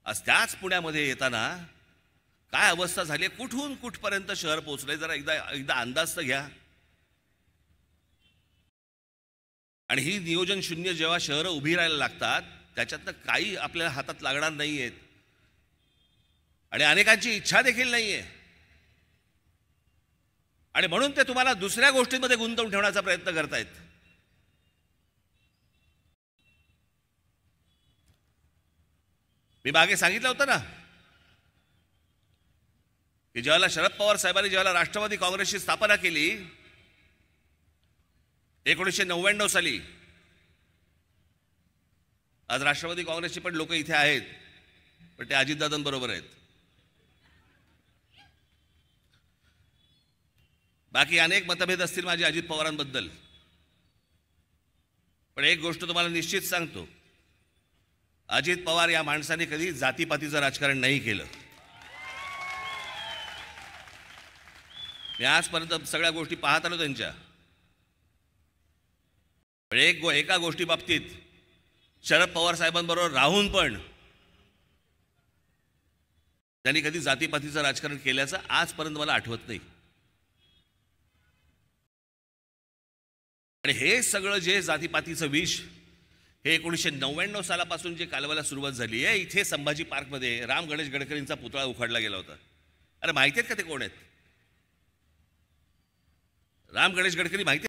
आज त्याच पुण्यामध्ये येताना काय अवस्था झाली, कुठून कुठपर्यंत शहर पोहोचलंय, जरा एकदा अंदाज तर घ्या. आणि ही नियोजन शून्य जेव्हा शहरं उभी राहायला लागतात, त्याच्यातनं काही आपल्या हातात लागणार नाही आहेत आणि अनेकांची इच्छा देखील नाही आहे. आणि म्हणून ते तुम्हाला दुसऱ्या गोष्टींमध्ये गुंतवून ठेवण्याचा प्रयत्न करतायत. मी मागे सांगितलं होतं ना की ज्यावेळेला शरद पवार साहेबांनी ज्यावेळेला राष्ट्रवादी काँग्रेसची स्थापना केली 1999 साली, आज राष्ट्रवादी काँग्रेसची पण लोक इथे आहेत, पण ते अजितदादांबरोबर आहेत. बाकी अनेक मतभेद असतील माझे अजित पवारांबद्दल, पण एक गोष्ट तुम्हाला निश्चित सांगतो, अजित पवार या माणसाने कधी जातीपातीचं राजकारण नाही केलं. मी आजपर्यंत सगळ्या गोष्टी पाहत आलो त्यांच्या, पण एका गोष्टी बाबतीत शरद पवार साहेबांबरोबर राहून पण त्यांनी कधी जातीपातीचं राजकारण केल्याचं आजपर्यंत मला आठवत नाही. आणि हे सगळं जे जातीपातीचं विष हे 1999 सालापासून जे कालवायला सुरुवात झाली आहे, इथे संभाजी पार्कमध्ये राम गणेश गडकरींचा पुतळा उखाडला गेला होता. अरे माहिती आहेत का ते कोण आहेत? राम गणेश गडकरी माहिती